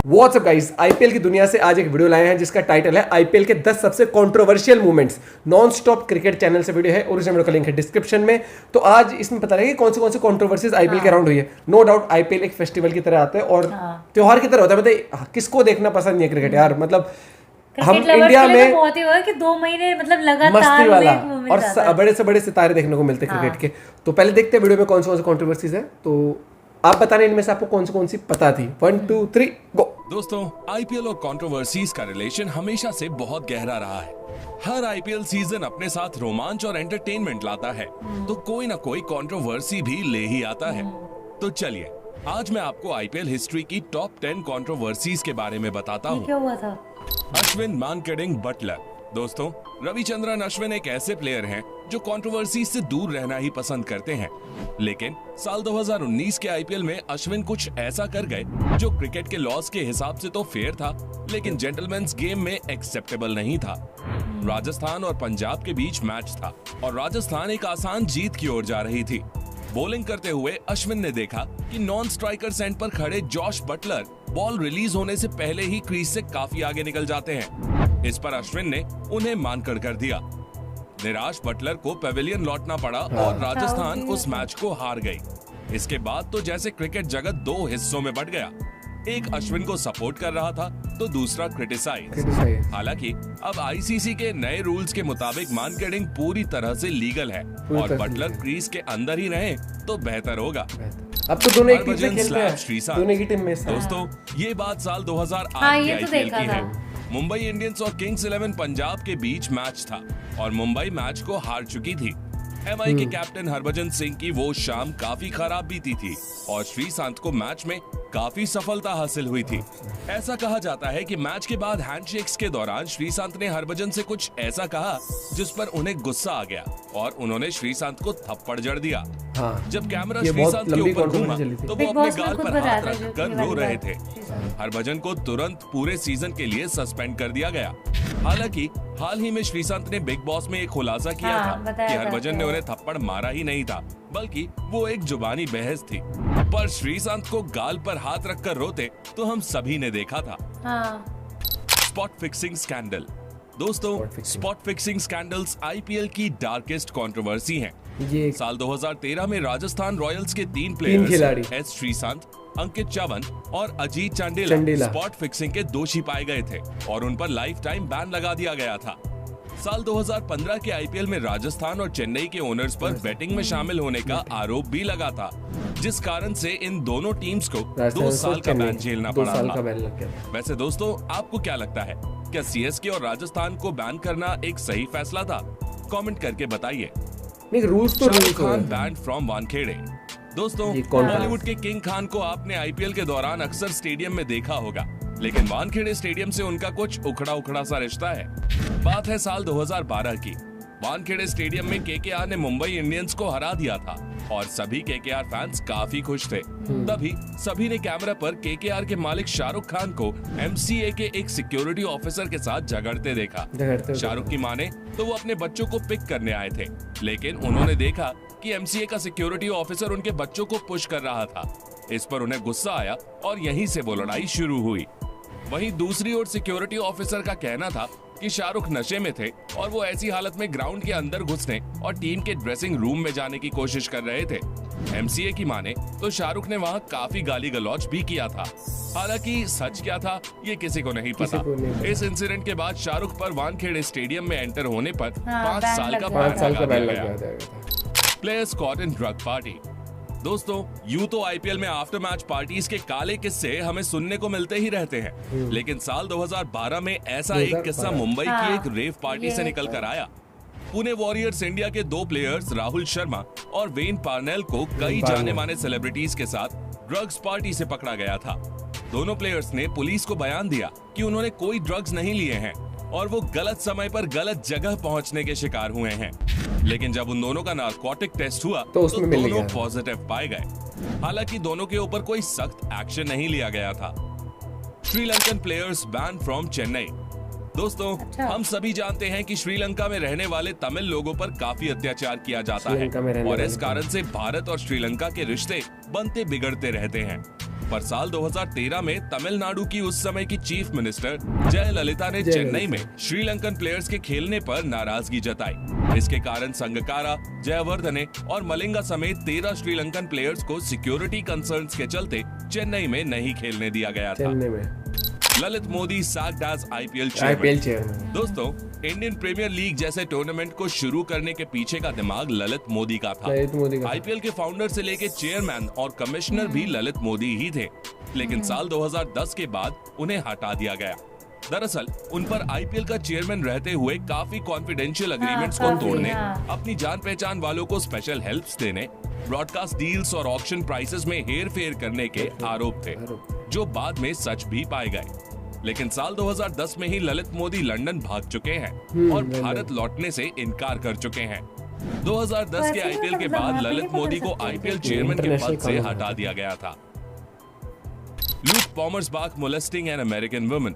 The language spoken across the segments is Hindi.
व्हाट्सअप गाइस, आईपीएल की दुनिया से आज एक वीडियो लाए हैं जिसका टाइटल है आईपीएल के 10 सबसे controversial movements. Non stop cricket channel से वीडियो है और इस वीडियो का लिंक है डिस्क्रिप्शन में। तो आज इसमें पता लगेगा कौन सी कंट्रोवर्सीज आईपीएल के अराउंड हुई है। नो डाउट आईपीएल एक फेस्टिवल की तरह आता है और त्योहार की तरह होता है। मतलब किसको देखना पसंद नहीं है क्रिकेट यार। मतलब हम इंडिया में बहुत ही हुआ कि 2 महीने मतलब लगातार मस्ती वाला और बड़े से बड़े सितारे देखने को मिलते हैं क्रिकेट के। तो पहले देखते हैं वीडियो में कौन सी कंट्रोवर्सीज है। तो आप बताने इनमें से आपको कौन सी पता थी। 1 2 3 गो। दोस्तों, आईपीएल और कंट्रोवर्सीज का रिलेशन हमेशा से बहुत गहरा रहा है। हर आईपीएल सीजन अपने साथ रोमांच और एंटरटेनमेंट लाता है, तो कोई ना कोई कंट्रोवर्सी भी ले ही आता है। तो चलिए आज मैं आपको आईपीएल हिस्ट्री की टॉप 10 कंट्रोवर्सीज के बारे में बताता हूँ। क्या हुआ था? अश्विन मानकड़िंग बटलर। दोस्तों, रविचंद्रन अश्विन एक ऐसे प्लेयर हैं जो कंट्रोवर्सी से दूर रहना ही पसंद करते हैं, लेकिन साल 2019 के आईपीएल में अश्विन कुछ ऐसा कर गए जो क्रिकेट के लॉस के हिसाब से तो फेयर था, लेकिन जेंटलमैन्स गेम में एक्सेप्टेबल नहीं था। राजस्थान और पंजाब के बीच मैच था और राजस्थान एक आसान जीत की ओर जा रही थी। बॉलिंग करते हुए अश्विन ने देखा कि नॉन स्ट्राइकर एंड पर खड़े जॉश बटलर बॉल रिलीज होने से पहले ही क्रीज से काफी आगे निकल जाते हैं। इस पर अश्विन ने उन्हें मानकड़ कर दिया। निराश बटलर को पेविलियन लौटना पड़ा और राजस्थान उस मैच को हार गई। इसके बाद तो जैसे क्रिकेट जगत 2 हिस्सों में बंट गया। एक अश्विन को सपोर्ट कर रहा था तो दूसरा क्रिटिसाइज। हालांकि अब आईसीसी के नए रूल्स के मुताबिक मानकड़िंग पूरी तरह से लीगल है और बटलर क्रीज के अंदर ही रहे तो बेहतर होगा। अब तो दोनों एक टीम में खेलते हैं। दोनों की टीम में। दोस्तों, ये बात साल 2008 के आईपीएल की है। मुंबई इंडियंस और किंग्स 11 पंजाब के बीच मैच था और मुंबई मैच को हार चुकी थी। एमआई के कैप्टन हरभजन सिंह की वो शाम काफी खराब बीती थी और श्रीशांत को मैच में काफी सफलता हासिल हुई थी। ऐसा कहा जाता है कि मैच के बाद हैंडशेक्स के दौरान श्रीशांत ने हरभजन से कुछ ऐसा कहा जिस पर उन्हें गुस्सा आ गया और उन्होंने श्रीशांत को थप्पड़ जड़ दिया। जब कैमरा श्रीशांत के ऊपर घूमा तो वो अपने गाल पर हाथ रखकर रो रहे थे। हरभजन को तुरंत पूरे सीजन के लिए सस्पेंड कर दिया गया। हालांकि हाल ही में श्रीशांत ने बिग बॉस में एक खुलासा किया था कि हरभजन ने उन्हें थप्पड़ मारा ही नहीं था, बल्कि वो एक जुबानी बहस थी। पर श्रीशांत को गाल पर हाथ रखकर रोते तो हम सभी ने देखा था। Spot fixing scandal. दोस्तों, स्पॉट फिक्सिंग स्कैंडल्स आईपीएल की डार्केस्ट कंट्रोवर्सी हैं। साल 2013 में राजस्थान रॉयल्स के 3 प्लेयर्स एस श्रीशांत, अंकित चवन और अजीत चांडिला स्पॉट फिक्सिंग के दोषी पाए गए थे और उन पर लाइफ टाइम बैन लगा दिया गया था। साल 2015 के आईपीएल में राजस्थान और चेन्नई के ओनर्स पर बेटिंग में शामिल होने का आरोप भी लगा था, जिस कारण से इन दोनों टीम्स को 2 साल का बैन झेलना पड़ा था। वैसे दोस्तों, आपको क्या लगता है, क्या सीएसके और राजस्थान को बैन करना एक सही फैसला था? कमेंट करके बताइए। Shahrukh Khan banned from Wankhede. दोस्तों, बॉलीवुड के किंग खान को आपने आईपीएल के दौरान अक्सर स्टेडियम में देखा होगा, लेकिन वानखेड़े स्टेडियम से उनका कुछ उखड़ा सा रिश्ता है। बात है साल 2012 की। वानखेड़े स्टेडियम में केकेआर ने मुंबई इंडियंस को हरा दिया था और सभी केकेआर फैंस काफी खुश थे। तभी सभी ने कैमरा पर केकेआर के मालिक शाहरुख खान को एमसीए के एक सिक्योरिटी ऑफिसर के साथ झगड़ते देखा। शाहरुख की माने तो वो अपने बच्चों को पिक करने आए थे, लेकिन उन्होंने देखा कि एमसीए का सिक्योरिटी ऑफिसर उनके बच्चों को पुश कर रहा था। इस पर उन्हें गुस्सा आया और यहीं से वो लड़ाई शुरू हुई। वहीं दूसरी ओर सिक्योरिटी ऑफिसर का कहना था कि शाहरुख नशे में थे और वो ऐसी हालत में ग्राउंड के अंदर घुसने और टीम के ड्रेसिंग रूम में जाने की कोशिश कर रहे थे। एमसीए की माने तो शाहरुख ने वहां काफी गाली गलौज भी किया था। हालांकि सच क्या था ये किसी को नहीं पता। इस इंसिडेंट के बाद शाहरुख पर वानखेड़े स्टेडियम में एंटर होने पर 5 साल का बैन लगा दिया गया। Players caught in drug party. दोस्तों, यूं तो आईपीएल में आफ्टर मैच पार्टीज के काले किस्से हमें सुनने को मिलते ही रहते हैं, लेकिन साल 2012 में ऐसा एक किस्सा मुंबई की एक रेव पार्टी से निकल कर आया। पुणे वॉरियर्स इंडिया के 2 प्लेयर्स राहुल शर्मा और वेन पार्नेल को कई जाने माने सेलिब्रिटीज के साथ ड्रग्स पार्टी से पकड़ा गया था। दोनों प्लेयर्स ने पुलिस को बयान दिया कि उन्होंने कोई ड्रग्स नहीं लिए हैं और वो गलत समय पर गलत जगह पहुंचने के शिकार हुए हैं। लेकिन जब उन दोनों का नार्कोटिक टेस्ट हुआ तो दोनों पॉजिटिव पाए गए। हालांकि दोनों के ऊपर कोई सख्त एक्शन नहीं लिया गया था। Sri Lankan players ban from Chennai. दोस्तों, हम सभी जानते हैं कि श्रीलंका में रहने वाले तमिल लोगों पर काफी अत्याचार किया जाता है और इस कारण से भारत और श्रीलंका के रिश्ते बनते बिगड़ते रहते हैं। पर साल 2013 में तमिलनाडु की उस समय की चीफ मिनिस्टर जयललिता ने चेन्नई में श्रीलंकन प्लेयर्स के खेलने पर नाराजगी जताई। इसके कारण संगकारा, जयवर्धने और मलिंगा समेत 13 श्रीलंकन प्लेयर्स को सिक्योरिटी कंसर्न्स के चलते चेन्नई में नहीं खेलने दिया गया था। Lalit Modi sacked as IPL chairman. दोस्तों, इंडियन प्रीमियर लीग जैसे टूर्नामेंट को शुरू करने के पीछे का दिमाग ललित मोदी का था। IPL के फाउंडर से लेके चेयरमैन और कमिश्नर भी ललित मोदी ही थे, लेकिन साल 2010 के बाद उन्हें हटा दिया गया। दरअसल उन पर IPL का चेयरमैन रहते हुए काफी कॉन्फिडेंशियल एग्रीमेंट्स को तोड़ने, अपनी जान पहचान वालों को स्पेशल हेल्प्स देने, ब्रॉडकास्ट डील्स और ऑक्शन प्राइसेस में हेर फेर करने के आरोप थे, जो बाद में सच भी पाए गए। लेकिन साल 2010 में ही ललित मोदी लंदन भाग चुके हैं और भारत लौटने से इनकार कर चुके हैं। 2010 के IPL के बाद ललित मोदी को IPL चेयरमैन के पद से हटा दिया गया था। Luke Pomersbach molesting an American woman.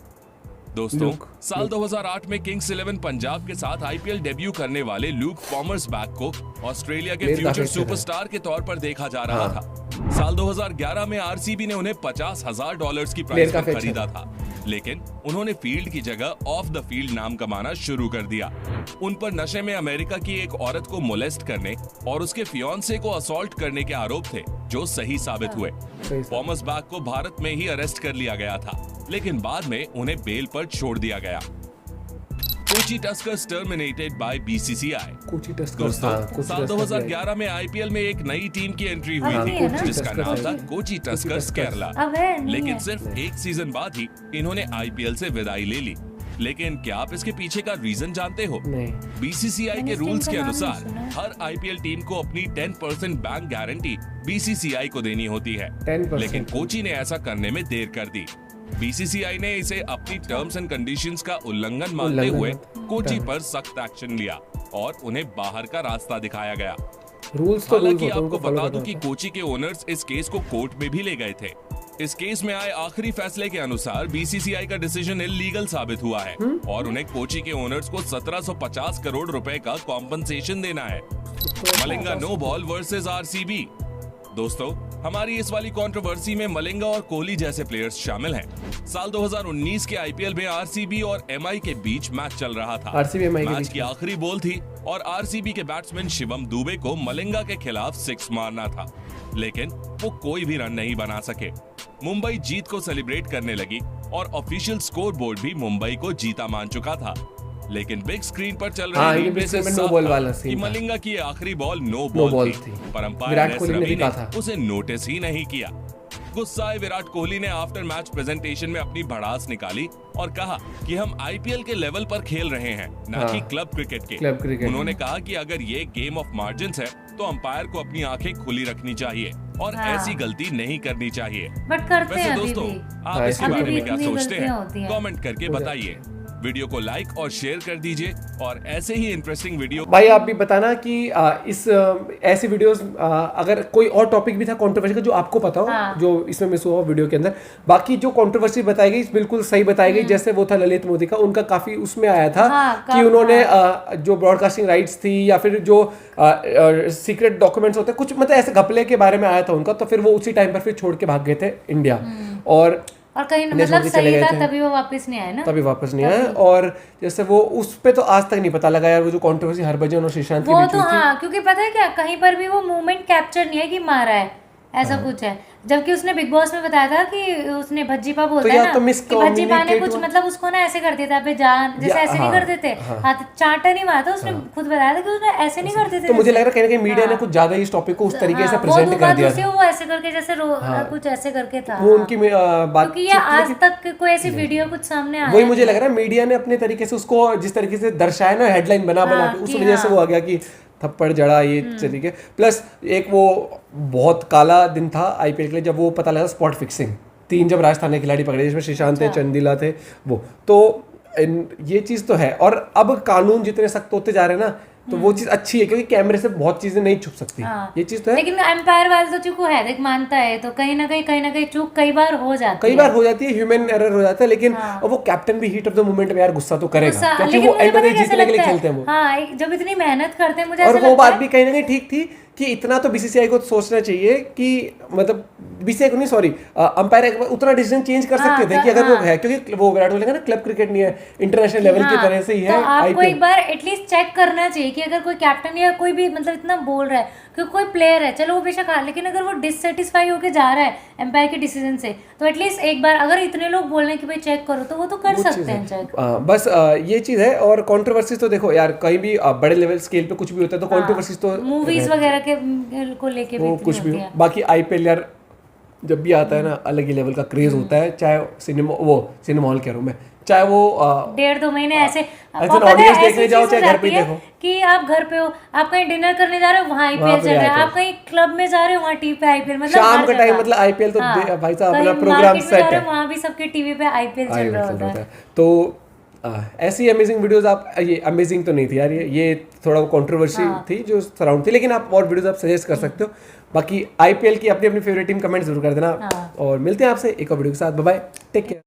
दोस्तों, साल 2008 में किंग्स 11 पंजाब के साथ IPL डेब्यू करने वाले लूक पॉमर्सबाख को ऑस्ट्रेलिया के फ्यूचर सुपरस्टार के तौर पर देखा जा रहा था। साल 2011 में RCB ने उन्हें $50,000 की प्राइस पर खरीदा था, लेकिन उन्होंने फील्ड की जगह ऑफ द फील्ड नाम कमाना शुरू कर दिया। उन पर नशे में अमेरिका की एक औरत को मोलेस्ट करने और उसके फियांसे को असॉल्ट करने के आरोप थे, जो सही साबित हुए। पॉमर्सबाख को भारत में ही अरेस्ट कर लिया गया था, लेकिन बाद में उन्हें बेल पर छोड़ दिया गया। Kochi Tuskers terminated bye BCCI। दोस्तों, साल 2011 में IPL में एक नई टीम की एंट्री हुई थी, जिसका नाम था कोची टस्कर्स केरला। लेकिन सिर्फ एक सीजन बाद ही इन्होंने IPL से विदाई ले ली। लेकिन क्या आप इसके पीछे का रीजन जानते हो? BCCI के रूल्स के अनुसार हर IPL टीम को अपनी 10% बैंक गारंटी BCCI को देनी होती है, लेकिन कोची ने ऐसा करने में देर कर दी। BCCI ने इसे अपनी टर्म्स एंड कंडीशंस का उल्लंघन मानते हुए कोची पर सख्त एक्शन लिया और उन्हें बाहर का रास्ता दिखाया गया। हालांकि आपको बता दूं कि कोची के ओनर्स इस केस को कोर्ट में भी ले गए थे। इस केस में आए आखिरी फैसले के अनुसार BCCI का डिसीजन इल्लीगल साबित हुआ है और उन्हें कोची के ओनर्स को 1750 करोड़ रुपए का कॉम्पनसेशन देना है। Malinga no ball versus RCB। दोस्तों, हमारी इस वाली कंट्रोवर्सी में मलिंगा और कोहली जैसे प्लेयर्स शामिल हैं। साल 2019 के IPL में RCB और MI के बीच मैच चल रहा था। मैच की आखिरी बॉल थी और RCB के बैट्समैन शिवम दुबे को मलिंगा के खिलाफ 6 मारना था, लेकिन वो कोई भी रन नहीं बना सके। मुंबई जीत को सेलिब्रेट करने लगी और ऑफिशियल स्कोर बोर्ड भी मुंबई को जीता मान चुका था, लेकिन बिग स्क्रीन पर चल रही रीप्ले से कि मलिंगा की आखिरी बॉल नो बॉल थी, पर अंपायर एस रवि ने उसे नोटिस ही नहीं किया। गुस्साए विराट कोहली ने आफ्टर मैच प्रेजेंटेशन में अपनी भड़ास निकाली और कहा कि हम IPL के लेवल पर खेल रहे हैं, ना कि क्लब क्रिकेट के। उन्होंने कहा कि अगर ये गेम ऑफ मार्जिन्स है तो अंपायर को अपनी आंखें खुली रखनी चाहिए और ऐसी गलती नहीं करनी चाहिए। वैसे दोस्तों, आप इसके बारे में क्या सोचते हैं? कमेंट करके बताइए। वीडियो को लाइक और शेयर कर दीजिए और ऐसे ही इंटरेस्टिंग वीडियो। भाई आप भी बताना कि ऐसे वीडियोस अगर कोई और टॉपिक भी था कंट्रोवर्सी का जो आपको पता हो, जो इसमें मिस हुआ वीडियो के अंदर। बाकी जो कंट्रोवर्सी बताई गई बिल्कुल सही बताई गई, जैसे वो था ललित मोदी का, उनका काफी उसमें आया था कि उन्होंने जो ब्रॉडकास्टिंग राइट्स थी या फिर जो सीक्रेट डॉक्यूमेंट्स होते कुछ, मतलब ऐसे घपले के बारे में आया था उनका, तो फिर वो उसी टाइम पर फिर छोड़ के भाग गए थे इंडिया। और कहीं मतलब सही था तभी वो वापस नहीं आए ना, तभी वापस नहीं आए। और जैसे वो उस पे तो आज तक नहीं पता लगा यार, वो जो कंट्रोवर्सी हरभजन और श्रीशांत के बीच में थी, क्योंकि पता है क्या, कहीं पर भी वो मूवमेंट कैप्चर नहीं है कि मारा है, ऐसा कुछ है। जबकि उसने बिग बॉस में बताया था कि उसने भज्जीपा बोलता है ना कि भज्जीपा ने कुछ मतलब उसको ना ऐसे कर दिया था, अबे जान जैसे ऐसे नहीं करते थे, हाथ चांटा नहीं मारा था, उसने खुद बताया था कि उसने ऐसे नहीं करते थे। तो मुझे लग रहा है कहीं मीडिया ने कुछ ज्यादा इस टॉपिक को उस तरीके से प्रेजेंट कर दिया था, वो ऐसे करके जैसे कुछ ऐसे करके था, वो उनकी बात, क्योंकि ये आज तक कोई ऐसी वीडियो कुछ सामने आया, वही मुझे लग रहा है मीडिया ने अपने तरीके से उसको जिस तरीके से दर्शाया ना, हेडलाइन बना के, उस वजह से वो आ गया कि थप्पड़ जड़ा ये तरीके। प्लस एक वो बहुत काला दिन था IPL के लिए जब वो पता लगा स्पॉट फिक्सिंग, 3 जब राजस्थान के खिलाड़ी पकड़े जिसमें श्रीशांत थे, चंदीला थे, वो तो ये चीज़ तो है। और अब कानून जितने सख्त होते जा रहे हैं ना, तो वो चीज अच्छी है क्योंकि कैमरे से बहुत चीजें नहीं छुप सकती। ये चीज तो है, लेकिन एम्पायर वाले तो चूक है, देख मानता है, तो कहीं ना कहीं चूक कई बार हो जाती है, ह्यूमन एरर हो जाता है। लेकिन वो कैप्टन भी हीट ऑफ द मोमेंट में यार गुस्सा तो करेगा, क्योंकि वो एंड में जीतने के लिए खेलते हैं वो। जब इतनी मेहनत करते हैं, मुझे और वो बात भी कहीं ना कहीं ठीक थी कि इतना तो बीसीसीआई को सोचना चाहिए कि मतलब बीसीसीआई को नहीं, सॉरी, अंपायर उतना डिसीजन चेंज कर सकते थे कि अगर वो है, क्योंकि वो विराट कोहली का ना क्लब क्रिकेट नहीं है, इंटरनेशनल लेवल की तरह से ही है। तो आपको एक बार एटलीस्ट चेक करना चाहिए कि अगर कोई कैप्टन या कोई भी मतलब इतना बोल रहा है, क्योंकि कोई प्लेयर है, चलो वो बेशक हार, लेकिन अगर वो डिससेटिस्फाई होके जा रहा है एम्पायर के डिसीजन से, तो एटलीस्ट एक बार अगर इतने लोग बोल रहे हैं कि भाई चेक करो, तो वो तो कर सकते हैं चेक। बस ये चीज है। और कंट्रोवर्सीज तो देखो यार, कहीं भी बड़े लेवल स्केल पे कुछ भी होता है तो कंट्रोवर्सीज तो मूवीज वगैरह के को लेके भी कुछ भी हो। बाकी आईपीएल यार जब भी आता है ना, अलग ही लेवल का क्रेज होता है, चाहे सिनेमा हॉल कह रहा हूँ मैं, चाहे वो 1.5-2 महीने ऐसे ऑडियंस देखने जाओ, चाहे घर पे देखो, कि आप घर पे हो, आप कहीं डिनर करने जा रहे हो, वहाँ आईपीएल चल रहा है, आप कहीं क्लब में जा रहे हो, वहाँ टीवी पे आईपीएल, मतलब शाम का टाइम, मतलब आईपीएल तो भाई साहब अपना प्रोग्राम सेट है, वहाँ भी सबके टीवी पे आईपीएल चल रहा होता है। तो ऐसी अमेजिंग वीडियोस आप, ये अमेजिंग तो नहीं थी यार, ये थोड़ा कंट्रोवर्सी थी जो सराउंड थी, लेकिन आप और वीडियोस आप सजेस्ट कर सकते हो। बाकी आईपीएल की अपनी अपनी फेवरेट टीम कमेंट जरूर कर देना, और मिलते हैं आपसे एक और वीडियो के साथ। Bye bye, take care.